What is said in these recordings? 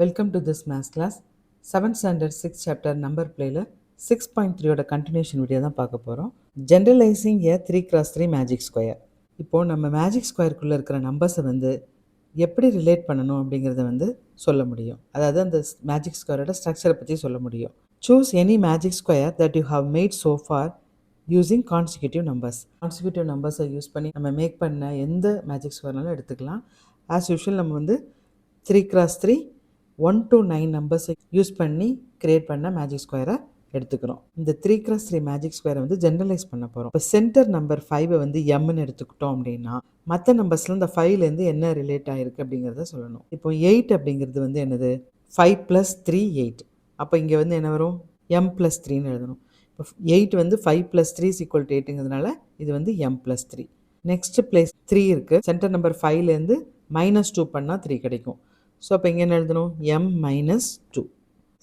Welcome to this math class. 7th standard 6th chapter number playல 6.3 ஓட continuation video தான் பார்க்க போகிறோம். Generalizing a 3x3 magic square. இப்போது நம்ம மேஜிக் ஸ்கொயருக்குள்ளே இருக்கிற நம்பர்ஸை வந்து எப்படி ரிலேட் பண்ணணும் அப்படிங்கிறத வந்து சொல்ல முடியும். அதாவது அந்த மேஜிக் ஸ்கொயரோட ஸ்ட்ரக்சரை பற்றி சொல்ல முடியும். Choose any magic square that you have made so far using consecutive numbers. Consecutive numbers-ஐ யூஸ் பண்ணி நம்ம மேக் பண்ண எந்த மேஜிக் ஸ்கொயர்னாலும் எடுத்துக்கலாம். ஆஸ் யூஷுவல் நம்ம வந்து 3x3 1 to 9 நம்பர்ஸை யூஸ் பண்ணி கிரியேட் பண்ண மேஜிக் ஸ்கொயரை எடுத்துக்கிறோம். இந்த 3x3 மேஜிக் ஸ்கொயரை வந்து ஜென்ரலைஸ் பண்ண போகிறோம். இப்போ சென்டர் நம்பர் 5 வந்து எம்னு எடுத்துக்கிட்டோம் அப்படின்னா மற்ற நம்பர்ஸில் இந்த 5லேருந்து என்ன ரிலேட் ஆகிருக்கு அப்படிங்கிறத சொல்லணும். இப்போ 8 அப்படிங்கிறது வந்து என்னது 5 + 3 8. அப்போ இங்கே வந்து என்ன வரும் m + 3ன்னு எழுதணும். இப்போ 8 வந்து 5 + 3 = 8ங்கிறதுனால இது வந்து m + 3. நெக்ஸ்ட் பிளேஸ் 3 இருக்குது. சென்டர் நம்பர் 5லேருந்து -2 பண்ணால் 3 கிடைக்கும். ஸோ அப்போ இங்கே என்ன எழுதணும் m-2.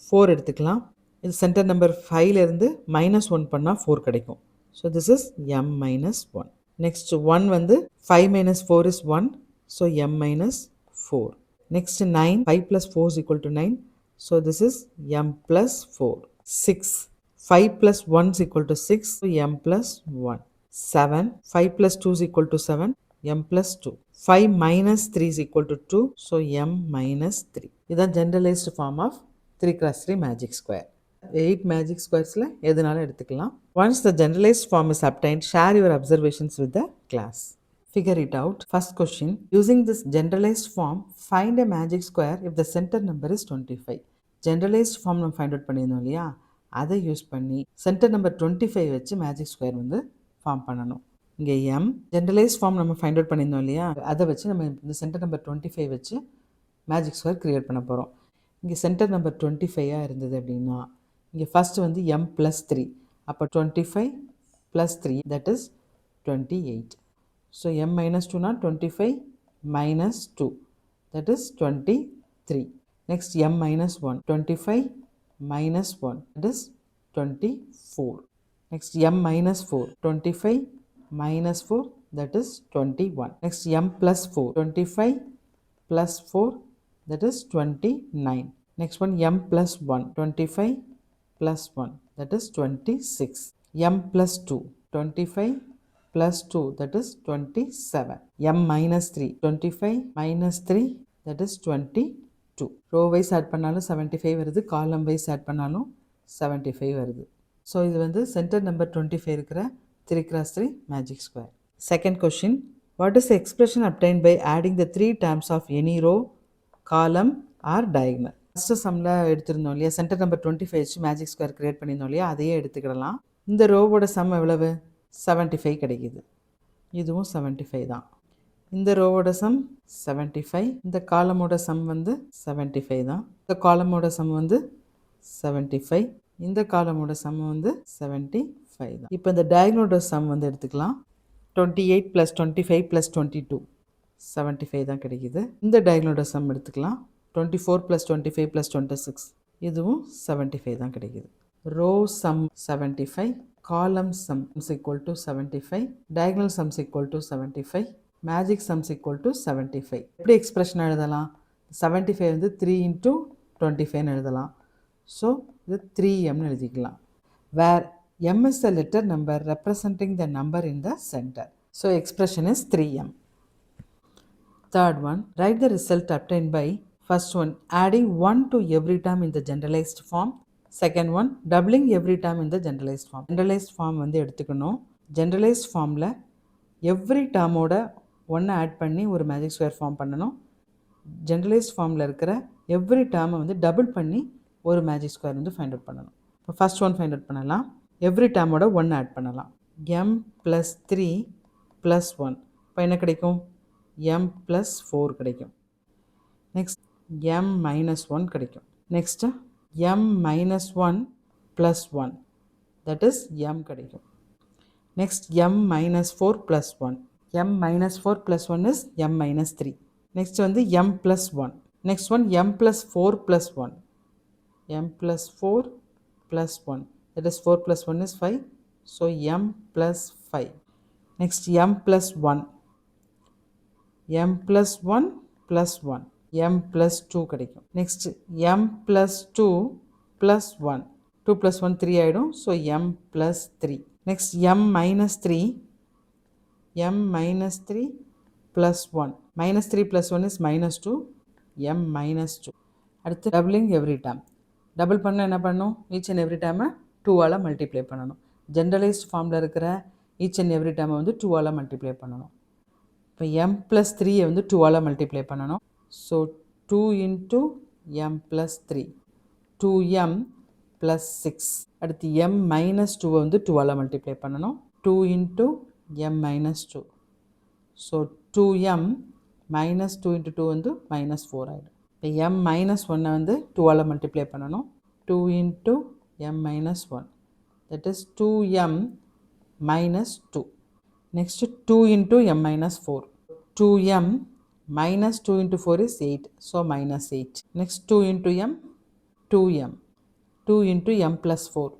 4 எடுத்துக்கலாம். இது சென்டர் நம்பர் 5லேருந்து -1 பண்ணால் 4 கிடைக்கும். So this is m-1. Next 1 வந்து 5 - 4 is 1. So m-4. Next 9 5 + 4 = 9. So this is m+4. 6 5 + 1 = 6. So m+1. 7 5 + 2 = 7. m+2. 5 - 3 = 2. So m-3. இதுதான் generalized form of 3x3 magic square. 8 magic squaresல எதுனாலும் எடுத்துக்கலாம். Once the generalized form is obtained, share your observations with the class. Figure it out. First question. Using this generalized form, find a magic square if the center number is 25. Generalized form நம்ம find out பண்ணியிருந்தோம் இல்லையா, அதை use பண்ணி centre number 25 வச்சு magic square வந்து form பண்ணணும். இங்கே m generalise form நம்ம ஃபைண்ட் அவுட் பண்ணியிருந்தோம் இல்லையா, அதை வச்சு நம்ம இந்த சென்டர் நம்பர் 25 வச்சு மேஜிக் ஸ்கொயர் க்ரியேட் பண்ண போகிறோம். இங்கே சென்டர் நம்பர் 25 இருந்தது அப்படின்னா இங்கே ஃபஸ்ட்டு வந்து m+3. அப்போ 25 + 3 தட் இஸ் 28. ஸோ m-2னா 25 - 2 that is 23. Next m-1 25 - 1 that is 24. Next m-4 25 - 4 that is 21. Next m+4 25 + 4 that is 29. Next one m+1 25 + 1 that is 26. m+2 25 + 2 that is 27. m-3 25 - 3 that is 22. row wise add பண்ணாலும் 75 வருது, column wise add பண்ணாலும் 75 வருது. So இது வந்து centre number 25 இருக்கிற 3x3 magic square. Second question. What is the expression obtained by adding the 3 terms of any row, column or diagonal? First சம்மில் எடுத்திருந்தோம் இல்லையா, சென்டர் நம்பர் 25 வச்சு மேஜிக் ஸ்கொயர் க்ரியேட் பண்ணியிருந்தோம் இல்லையா, அதையே எடுத்துக்கிடலாம். இந்த ரோவோட சம் எவ்வளவு 75 கிடைக்குது. இதுவும் 75 தான். இந்த ரோவோட சம் 75. இந்த காலமோட சம் வந்து 75 தான். இந்த காலமோட சம் வந்து 75. இந்த காலமோட சம் வந்து 75 தான். இப்போ இந்த டயகனலோட சம் வந்து எடுத்துக்கலாம். 28 + 25 + 22 75 தான் கிடைக்குது. இந்த டயகனலோட சம் எடுத்துக்கலாம். 24 + 25 + 26 இதுவும் 75 தான் கிடைக்குது. Row sum 75, column sum = 75, diagonal sums = 75, magic sums = 75. எப்படி எக்ஸ்பிரஷன் எழுதலாம்? 75 வந்து 3 × 25ன்னு எழுதலாம். ஸோ இது 3m எழுதிக்கலாம். வேர் m is the letter number representing the number in the center. So expression is 3m. Third one, write the result obtained by first one adding 1 to every term in the generalized form. Second one doubling every term in the generalized form. Generalized form வந்து எடுத்துக்கணும். generalized formல every termோட 1 add பண்ணி ஒரு magic square form பண்ணணும். generalized formல இருக்கிற every term வந்து double பண்ணி ஒரு magic square வந்து ஃபைண்ட் அவுட் பண்ணணும். இப்போ ஃபர்ஸ்ட் ஒன் ஃபைண்ட் அவுட் பண்ணலாம். எவ்ரி டேர்மோட 1 ஆட் பண்ணலாம். m+3 + 1 இப்போ என்ன கிடைக்கும்? m+4 கிடைக்கும். நெக்ஸ்ட் m-1 கிடைக்கும். Next m-1 + 1 that is m கிடைக்கும். Next m-4 + 1 m-4 + 1 is m-3. Next வந்து m+1. Next one m+4 + 1 m+4 + 1 that is 4 + 1 is 5. So m+5. Next m+1 m+1 + 1 m plus 2 கிடைக்கும். Next m plus 2 plus 1, 2 plus 1 3 ஆகிடும். So m plus 3. Next m minus 3, m minus 3 plus 1, minus 3 plus 1 is minus 2, m minus 2. அடுத்து doubling every term. Double பண்ண என்ன பண்ணும்? Each and every டேர்மை 2ஆல் multiply பண்ணணும். Generalised ஃபார்மில் இருக்கிற ஈச் அண்ட் எவ்ரி டேர்மை வந்து 2ஆல் மல்டிப்ளை பண்ணணும். இப்போ m plus 3 வந்து 2ஆல் மல்டிப்ளை பண்ணணும். So 2 into m plus 3, 2m plus 6. அடுத்து m minus 2 வந்து 2ஆல் மல்டிப்ளை பண்ணணும். 2 into m minus 2. So 2m minus 2 into 2 வந்து minus 4 ஆகிடும். இப்போ m minus 1 வந்து 2ஆல் மல்டிப்ளை பண்ணணும். 2 into m minus 1, that is 2m minus 2. Next 2 into m minus 4. 2m minus 2 into 4 is 8, so minus 8. Next 2 into m, 2m. 2 into m plus 4.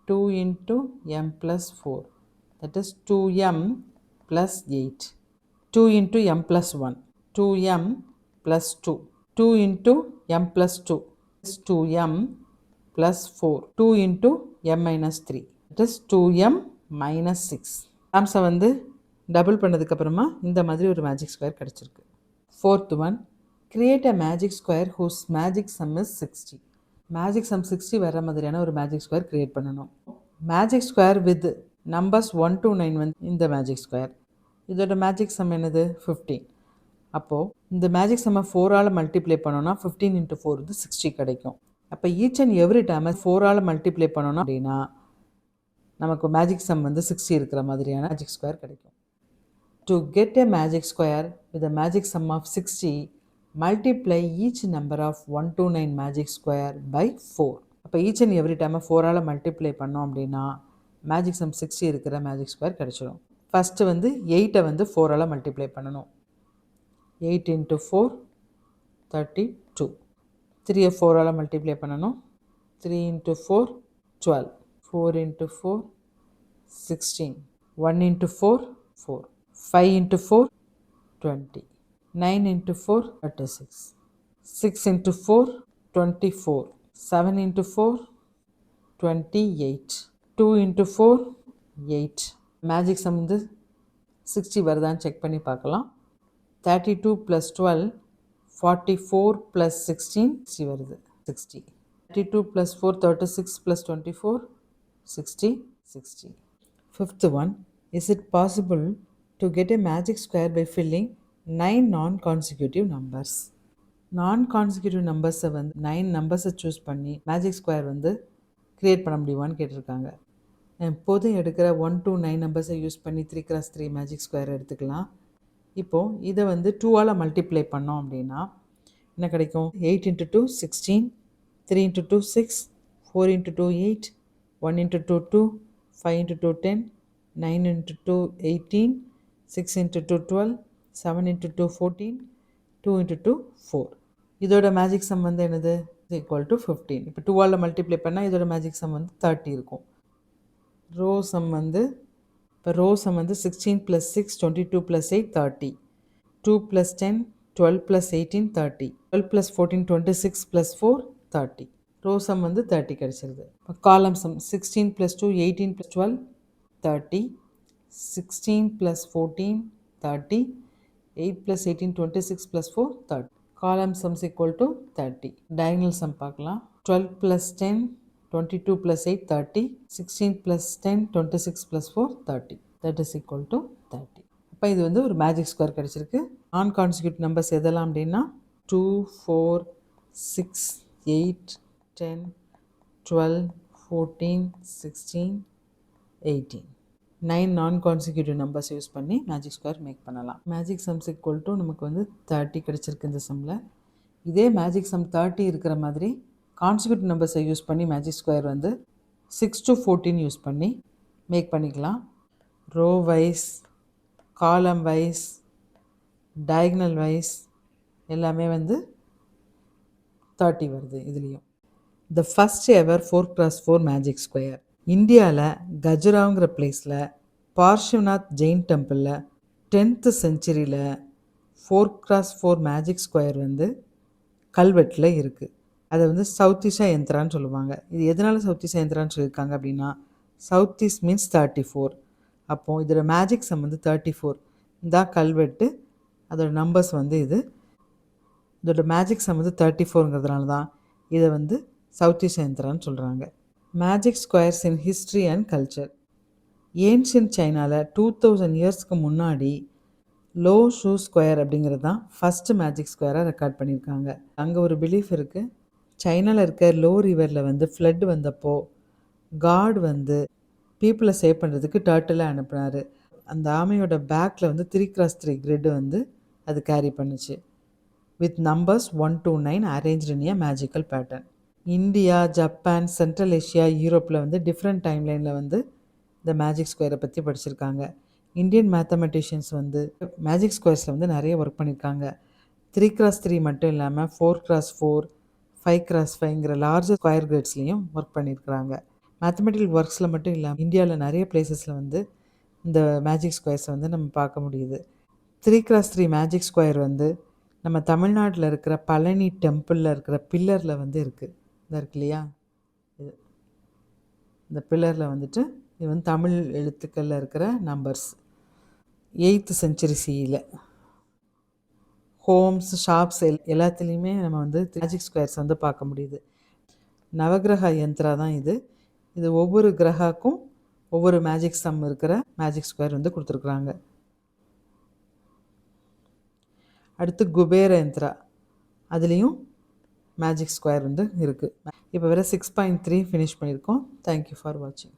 2 into m plus 4, that is 2m plus 8. 2 into m plus 1, 2m plus 2. 2 into m plus 2 is 2m plus 4. 2 into m minus 3, that is 2m minus 6. டேர்ம்ஸை வந்து double பண்ணதுக்கப்புறமா இந்த மாதிரி ஒரு magic square கிடச்சிருக்கு. Fourth one, create a magic square whose magic sum is 60. Magic sum 60 வர மாதிரியான ஒரு magic square create பண்ணணும். Magic square with numbers 1 to 9 வந்து இந்த மேஜிக் ஸ்கொயர். இதோட மேஜிக் சம் என்னது? 15. அப்போது இந்த மேஜிக் சம்மை 4ஆல் மல்டிப்ளை பண்ணோன்னா 15 into 4 வந்து 60 கிடைக்கும். அப்போ ஈச் அண்ட் எவ்ரி டேர்மை 4ஆல் மல்டிப்ளை பண்ணணும் அப்படின்னா நமக்கு மேஜிக் சம் வந்து 60 இருக்கிற மாதிரியான மேஜிக் ஸ்கொயர் கிடைக்கும். To get a magic square with a magic sum of 60, multiply each number of 1 to 9 magic square by 4. அப்போ ஈச் அண்ட் எவ்ரி டைமை 4ஆல் மல்டிப்ளை பண்ணோம் அப்படின்னா மேஜிக் சம் 60 இருக்கிற மேஜிக் ஸ்கொயர் கிடச்சிடும். ஃபஸ்ட்டு வந்து 8ஐ வந்து 4ஆல் மல்டிப்ளை பண்ணணும். 8 into 4, 32. 3ஐ 4ஆல் மல்டிப்ளை பண்ணணும். 3 into 4, 12. 4 into 4, 16. 1 into 4, 4. 5 into 4, 20. 9 into 4, 36. 6 into 4, 24. 7 into 4, 28. 2 into 4, 8. Magic some வந்து 60 வருதான்னு செக் பண்ணி பார்க்கலாம். 32 plus 12, 44 plus 16, 60 வருது. 60. 32 plus 4, 36 plus 24, 60, 60. Fifth one, is it possible to get a magic square by filling 9 non-consecutive numbers? non-consecutive நம்பர்ஸை வந்து 9 நம்பர்ஸை choose பண்ணி magic square வந்து க்ரியேட் பண்ண முடியுமான்னு கேட்டிருக்காங்க. எப்போதும் எடுக்கிற 1 to 9 நம்பர்ஸை யூஸ் பண்ணி 3x3 மேஜிக் ஸ்கொயர் எடுத்துக்கலாம். இப்போது இதை வந்து 2ஆல் மல்டிப்ளை பண்ணோம் அப்படின்னா என்ன கிடைக்கும்? 8 into 2, 16. 3 into 2, 6. 4 into 2, 8. 1 into 2, 2. 5 into 2, 10. 9 into 2, 18. 6 into 2, 12. 7 into 2, 14. 2 into 2, 4. இதோட மேஜிக் சம் வந்து என்னது? Equal to 15. இப்போ 2ஆல் மல்டிப்ளை பண்ணால் இதோட மேஜிக் சம் வந்து 30 இருக்கும். ரோ சம் வந்து இப்போ ரோ சம் வந்து 16 plus 6, 22 plus 8, 30. 2 plus 10, 12 plus 18, 30. 12 plus 14, 26 plus 4, 30. Row some வந்து 30 கிடச்சிருது. இப்போ காலம் some 16 plus 2, 18 plus 12, 30. 16 plus 14, 30. 8 plus 18, 26 plus 4, 30. Column sums equal to 30. Diagonal sum பார்க்கலாம். 12 plus 10, 22 plus 8, 30. 16 plus 10, 26 plus 4, 30. That is equal to 30. அப்போ இது வந்து ஒரு மேஜிக் ஸ்கொயர் கிடச்சிருக்கு. நான் கான்சிக்யூட்டிவ் நம்பர்ஸ் எதெல்லாம் அப்படின்னா 2, 4, 6, 8, 10, 12, 14, 16, 18. 9 நான் கான்சிக்யூட்டிவ் நம்பர்ஸ் யூஸ் பண்ணி மேஜிக் ஸ்கொயர் மேக் பண்ணலாம். மேஜிக் சம்ஸ் ஈக்குவல் டு நமக்கு வந்து 30 கிடச்சிருக்கு இந்த சம்மில். இதே மேஜிக் சம் 30 இருக்கிற மாதிரி கான்சிக்யூட்டிவ் நம்பர்ஸை யூஸ் பண்ணி மேஜிக் ஸ்கொயர் வந்து 6 to 14 யூஸ் பண்ணி மேக் பண்ணிக்கலாம். Row wise, column wise, diagonal wise எல்லாமே வந்து 30 வருது இதுலேயும். The first ever 4x4 magic square. இந்தியாவில் கஜுராவ்ங்கிற பிளேஸில் பார்ஷ்வநாத் ஜெயின் டெம்பிளில் 10th centuryயில் 4x4 மேஜிக் ஸ்கொயர் வந்து கல்வெட்டில் இருக்குது. அதை வந்து சவுத் ஈஷா யந்திரான்னு சொல்லுவாங்க. இது எதனால் சவுத் ஈஷா யந்திரான்னு சொல்லியிருக்காங்க அப்படின்னா, சவுத் ஈஸ்ட் மீன்ஸ் 34. அப்போது இதோட மேஜிக் சம் வந்து 34. இந்த கல்வெட்டு, அதோட நம்பர்ஸ் வந்து இதோட மேஜிக் சம் வந்து 34ங்கிறதுனால தான் இதை வந்து சவுத் ஈஷா யந்திரான்னு சொல்கிறாங்க. Magic squares in history and culture. Ancient சைனாவில் 2000 இயர்ஸ்க்கு முன்னாடி லோ ஷூ ஸ்கொயர் அப்படிங்கிறது தான் ஃபஸ்ட்டு மேஜிக் ஸ்கொயராக ரெக்கார்ட் பண்ணியிருக்காங்க. அங்கே ஒரு பிலீஃப் இருக்குது. சைனாவில் இருக்க லோ ரிவரில் வந்து ஃப்ளட் வந்தப்போ காட் வந்து பீப்புளை சேவ் பண்ணுறதுக்கு டர்ட்டிலை அனுப்புனார். அந்த ஆமையோட பேக்கில் வந்து 3x3 கிரிட் வந்து அது கேரி பண்ணுச்சு. With numbers 1 to 9 arranged in a magical pattern. India, Japan, central Asia, யூரோப்பில் வந்து டிஃப்ரெண்ட் டைம்லைனில் வந்து இந்த மேஜிக் ஸ்கொயரை பற்றி படிச்சிருக்காங்க. இந்தியன் மேத்தமெட்டிஷியன்ஸ் வந்து மேஜிக் ஸ்கொயர்ஸில் வந்து நிறைய ஒர்க் பண்ணியிருக்காங்க. 3x3 மட்டும் இல்லாமல் 4x4, 5x5ங்கிற லார்ஜர் ஸ்கொயர் கிரிட்ஸ்லேயும் ஒர்க் பண்ணியிருக்கிறாங்க. மேத்தமெட்டிக்கல் ஒர்க்ஸில் மட்டும் இல்லாமல் இந்தியாவில் நிறைய பிளேசஸில் வந்து இந்த மேஜிக் ஸ்கொயர்ஸை வந்து நம்ம பார்க்க முடியுது. 3x3 மேஜிக் ஸ்கொயர் வந்து நம்ம தமிழ்நாட்டில் இருக்கிற பழனி டெம்பிளில் இருக்கிற பில்லரில் வந்து இருக்குது. இதாக இருக்கு இல்லையா, இது இந்த பில்லரில் வந்துட்டு இது வந்து தமிழ் எழுத்துக்களில் இருக்கிற நம்பர்ஸ். 8th century CEல ஹோம்ஸ், ஷாப்ஸ் எல்லாத்துலேயுமே நம்ம வந்து மேஜிக் ஸ்கொயர்ஸ் வந்து பார்க்க முடியுது. நவகிரக யந்திரா தான் இது. இது ஒவ்வொரு கிரகாக்கும் ஒவ்வொரு மேஜிக் சம் இருக்கிற மேஜிக் ஸ்கொயர் வந்து கொடுத்துருக்குறாங்க. அடுத்து குபேர யந்திரா, அதுலேயும் மேஜிக் ஸ்கொயர் வந்து இருக்குது. இப்போ வரை 6.3 ஃபினிஷ் பண்ணியிருக்கோம். தேங்க்யூ ஃபார் வாட்சிங்.